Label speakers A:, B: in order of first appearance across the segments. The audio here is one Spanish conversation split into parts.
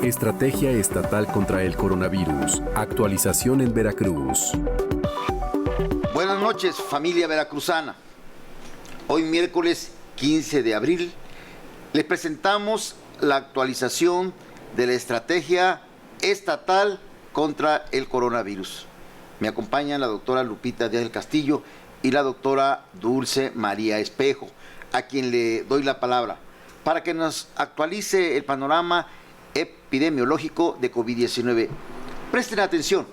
A: Estrategia Estatal contra el Coronavirus. Actualización en Veracruz.
B: Buenas noches, familia veracruzana. Hoy miércoles 15 de abril les presentamos la actualización de la Estrategia Estatal contra el Coronavirus. Me acompañan la doctora Lupita Díaz del Castillo y la doctora Dulce María Espejo, a quien le doy la palabra para que nos actualice el panorama epidemiológico de COVID-19. Presten atención,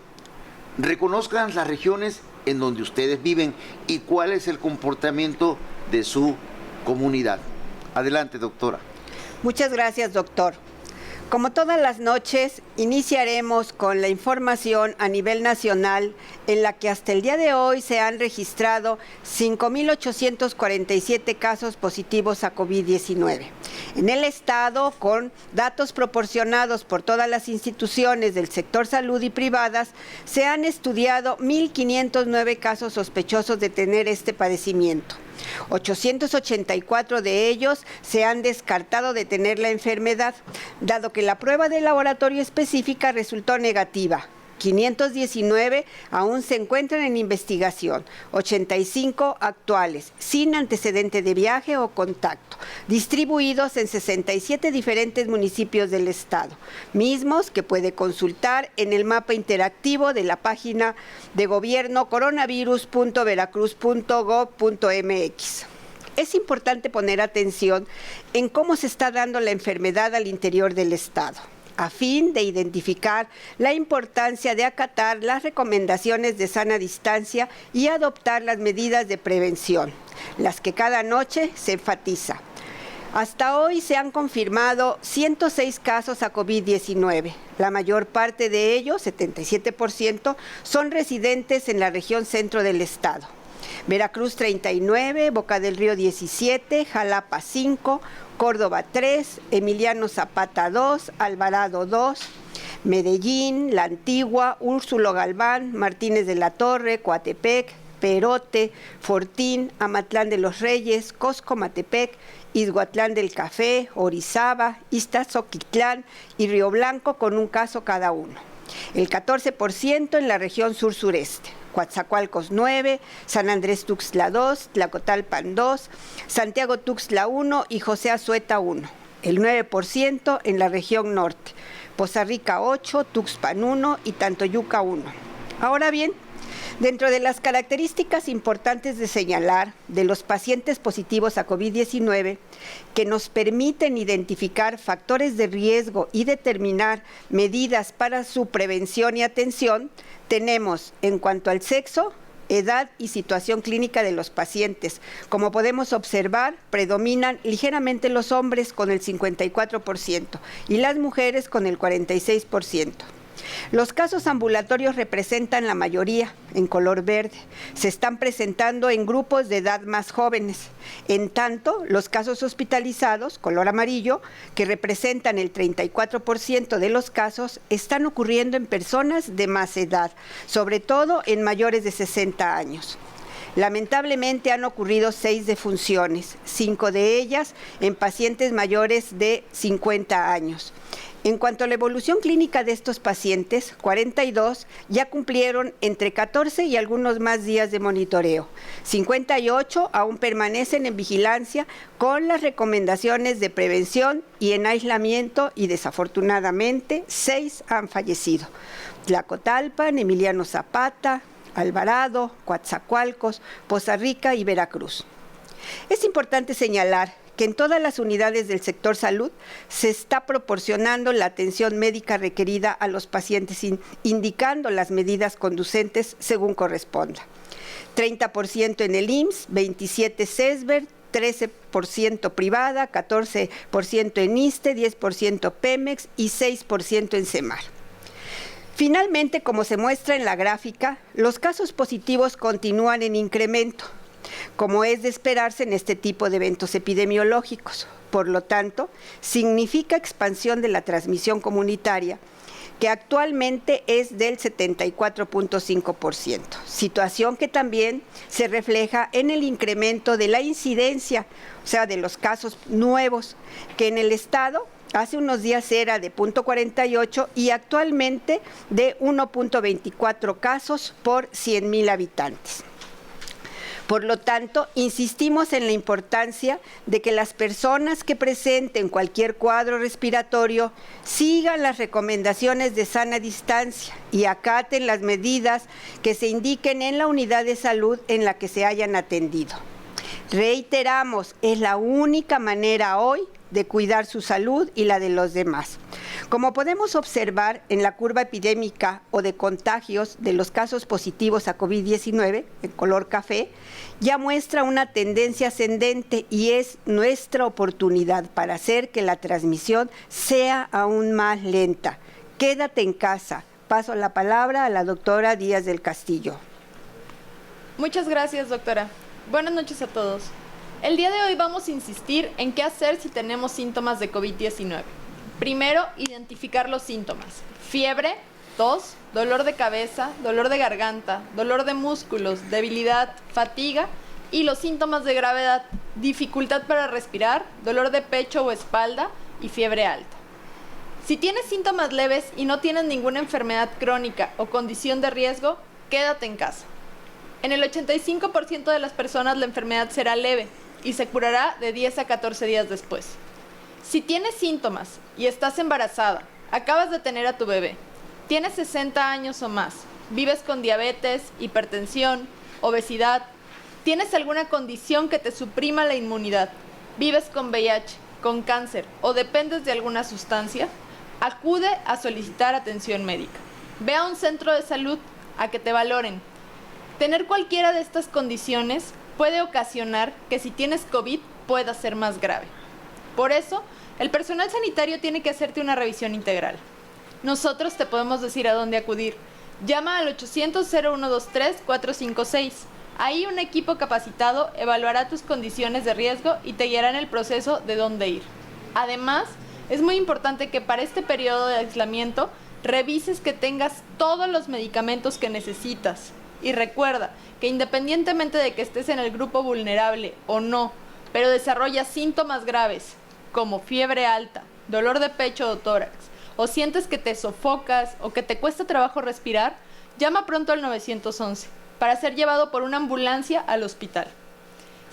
B: reconozcan las regiones en donde ustedes viven y cuál es el comportamiento de su comunidad. Adelante, doctora.
C: Muchas gracias, doctor. Como todas las noches, iniciaremos con la información a nivel nacional, en la que hasta el día de hoy se han registrado 5,847 casos positivos a COVID-19. En el estado, con datos proporcionados por todas las instituciones del sector salud y privadas, se han estudiado 1,509 casos sospechosos de tener este padecimiento. 884 de ellos se han descartado de tener la enfermedad, dado que la prueba de laboratorio específica resultó negativa. 519 aún se encuentran en investigación, 85 actuales, sin antecedente de viaje o contacto, distribuidos en 67 diferentes municipios del estado, mismos que puede consultar en el mapa interactivo de la página de gobierno coronavirus.veracruz.gov.mx. Es importante poner atención en cómo se está dando la enfermedad al interior del estado, a fin de identificar la importancia de acatar las recomendaciones de sana distancia y adoptar las medidas de prevención, las que cada noche se enfatiza. Hasta hoy se han confirmado 106 casos a COVID-19. La mayor parte de ellos, 77%, son residentes en la región centro del estado. Veracruz 39, Boca del Río 17, Jalapa 5, Córdoba 3, Emiliano Zapata 2, Alvarado 2, Medellín, La Antigua, Úrsulo Galván, Martínez de la Torre, Coatepec, Perote, Fortín, Amatlán de los Reyes, Coscomatepec, Izhuatlán del Café, Orizaba, Iztazoquitlán y Río Blanco, con un caso cada uno. El 14% en la región sur-sureste. Coatzacoalcos 9, San Andrés Tuxtla 2, Tlacotalpan 2, Santiago Tuxtla 1 y José Azueta 1. El 9% en la región norte. Poza Rica 8, Tuxpan 1 y Tantoyuca 1. Ahora bien, dentro de las características importantes de señalar de los pacientes positivos a COVID-19 que nos permiten identificar factores de riesgo y determinar medidas para su prevención y atención, tenemos en cuanto al sexo, edad y situación clínica de los pacientes. Como podemos observar, predominan ligeramente los hombres con el 54% y las mujeres con el 46%. Los casos ambulatorios representan la mayoría, en color verde. Se están presentando en grupos de edad más jóvenes. En tanto, los casos hospitalizados, color amarillo, que representan el 34% de los casos, están ocurriendo en personas de más edad, sobre todo en mayores de 60 años. Lamentablemente han ocurrido 6 defunciones, 5 de ellas en pacientes mayores de 50 años. En cuanto a la evolución clínica de estos pacientes, 42 ya cumplieron entre 14 y algunos más días de monitoreo. 58 aún permanecen en vigilancia con las recomendaciones de prevención y en aislamiento y desafortunadamente 6 han fallecido. Tlacotalpan, Emiliano Zapata, Alvarado, Coatzacoalcos, Poza Rica y Veracruz. Es importante señalar que en todas las unidades del sector salud se está proporcionando la atención médica requerida a los pacientes, indicando las medidas conducentes según corresponda. 30% en el IMSS, 27% CESBER, 13% privada, 14% en ISSSTE, 10% Pemex y 6% en CEMAR. Finalmente, como se muestra en la gráfica, los casos positivos continúan en incremento, como es de esperarse en este tipo de eventos epidemiológicos. Por lo tanto, significa expansión de la transmisión comunitaria que actualmente es del 74.5%, situación que también se refleja en el incremento de la incidencia, o sea, de los casos nuevos, que en el estado hace unos días era de 0.48 y actualmente de 1.24 casos por 100,000 habitantes. Por lo tanto, insistimos en la importancia de que las personas que presenten cualquier cuadro respiratorio sigan las recomendaciones de sana distancia y acaten las medidas que se indiquen en la unidad de salud en la que se hayan atendido. Reiteramos, es la única manera hoy de cuidar su salud y la de los demás. Como podemos observar en la curva epidémica o de contagios de los casos positivos a COVID-19, en color café, ya muestra una tendencia ascendente y es nuestra oportunidad para hacer que la transmisión sea aún más lenta. Quédate en casa. Paso la palabra a la doctora Díaz del Castillo.
D: Muchas gracias, doctora. Buenas noches a todos. El día de hoy vamos a insistir en qué hacer si tenemos síntomas de COVID-19. Primero, identificar los síntomas. Fiebre, tos, dolor de cabeza, dolor de garganta, dolor de músculos, debilidad, fatiga y los síntomas de gravedad, dificultad para respirar, dolor de pecho o espalda y fiebre alta. Si tienes síntomas leves y no tienes ninguna enfermedad crónica o condición de riesgo, quédate en casa. En el 85% de las personas la enfermedad será leve y se curará de 10 a 14 días después. Si tienes síntomas y estás embarazada, acabas de tener a tu bebé, tienes 60 años o más, vives con diabetes, hipertensión, obesidad, tienes alguna condición que te suprima la inmunidad, vives con VIH, con cáncer o dependes de alguna sustancia, acude a solicitar atención médica. Ve a un centro de salud a que te valoren. Tener cualquiera de estas condiciones puede ocasionar que si tienes COVID pueda ser más grave. Por eso, el personal sanitario tiene que hacerte una revisión integral. Nosotros te podemos decir a dónde acudir. Llama al 800-0123-456. Ahí un equipo capacitado evaluará tus condiciones de riesgo y te guiará en el proceso de dónde ir. Además, es muy importante que para este periodo de aislamiento revises que tengas todos los medicamentos que necesitas. Y recuerda que independientemente de que estés en el grupo vulnerable o no, pero desarrollas síntomas graves como fiebre alta, dolor de pecho o tórax, o sientes que te sofocas o que te cuesta trabajo respirar, llama pronto al 911 para ser llevado por una ambulancia al hospital.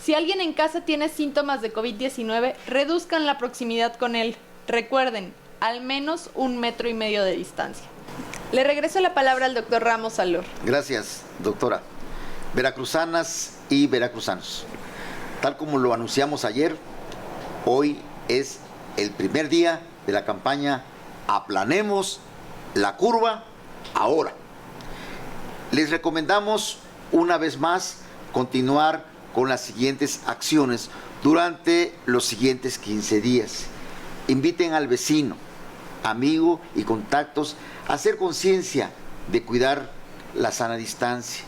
D: Si alguien en casa tiene síntomas de COVID-19, reduzcan la proximidad con él. Recuerden, al menos 1,5 metros de distancia. Le regreso la palabra al doctor Ramos Salor.
B: Gracias, doctora. Veracruzanas y veracruzanos, tal como lo anunciamos ayer, hoy es el primer día de la campaña Aplanemos la curva ahora. Les recomendamos una vez más continuar con las siguientes acciones durante los siguientes 15 días. Inviten al vecino, amigo y contactos a hacer conciencia de cuidar la sana distancia.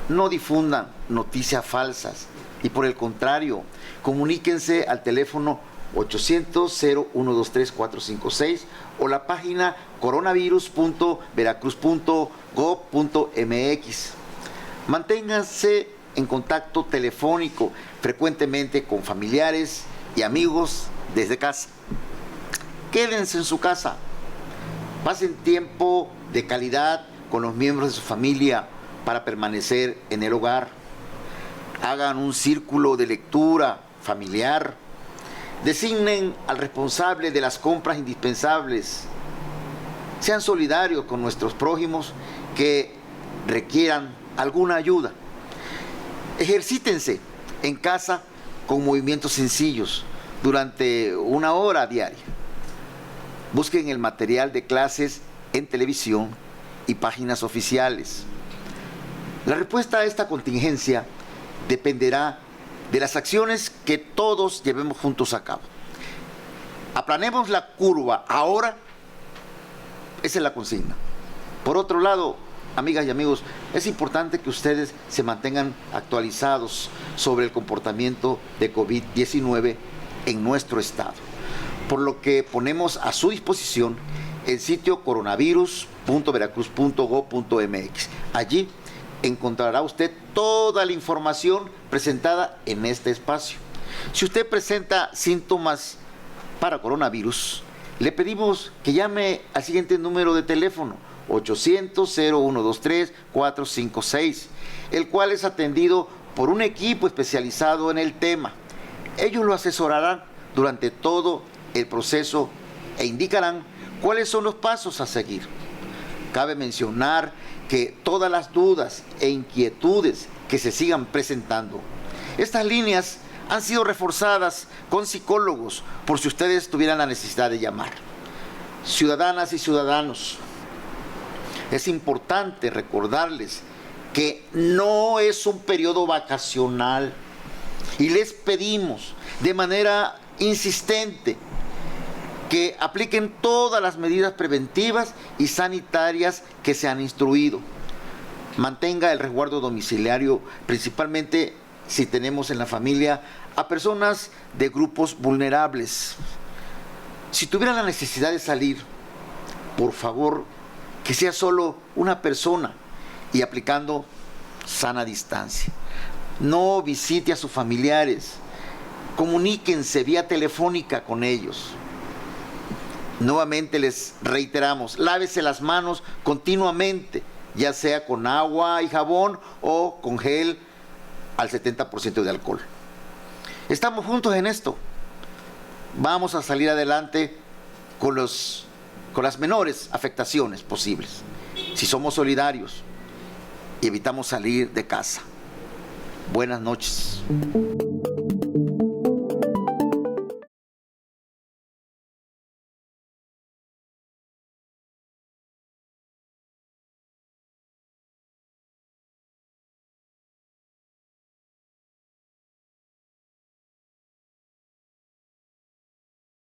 B: No difundan noticias falsas y por el contrario, comuníquense al teléfono 800-0123-456 o la página coronavirus.veracruz.gov.mx. Manténganse en contacto telefónico frecuentemente con familiares y amigos desde casa. Quédense en su casa. Pasen tiempo de calidad con los miembros de su familia para permanecer en el hogar. Hagan un círculo de lectura familiar. Designen al responsable de las compras indispensables. Sean solidarios con nuestros prójimos que requieran alguna ayuda. Ejercítense en casa con movimientos sencillos durante 1 hora diaria. Busquen el material de clases en televisión y páginas oficiales. La respuesta a esta contingencia dependerá de las acciones que todos llevemos juntos a cabo. Aplanemos la curva ahora, esa es la consigna. Por otro lado, amigas y amigos, es importante que ustedes se mantengan actualizados sobre el comportamiento de COVID-19 en nuestro estado, por lo que ponemos a su disposición el sitio coronavirus.veracruz.gov.mx. Allí encontrará usted toda la información presentada en este espacio. Si usted presenta síntomas para coronavirus, le pedimos que llame al siguiente número de teléfono, 800-0123-456, el cual es atendido por un equipo especializado en el tema. Ellos lo asesorarán durante todo el proceso e indicarán cuáles son los pasos a seguir. Cabe mencionar que todas las dudas e inquietudes que se sigan presentando, estas líneas han sido reforzadas con psicólogos por si ustedes tuvieran la necesidad de llamar. Ciudadanas y ciudadanos, es importante recordarles que no es un periodo vacacional y les pedimos de manera insistente que apliquen todas las medidas preventivas y sanitarias que se han instruido. Mantenga el resguardo domiciliario, principalmente si tenemos en la familia a personas de grupos vulnerables. Si tuvieran la necesidad de salir, por favor, que sea solo una persona y aplicando sana distancia. No visite a sus familiares, comuníquense vía telefónica con ellos. Nuevamente les reiteramos, lávese las manos continuamente, ya sea con agua y jabón o con gel al 70% de alcohol. Estamos juntos en esto. Vamos a salir adelante con las menores afectaciones posibles. Si somos solidarios y evitamos salir de casa. Buenas noches.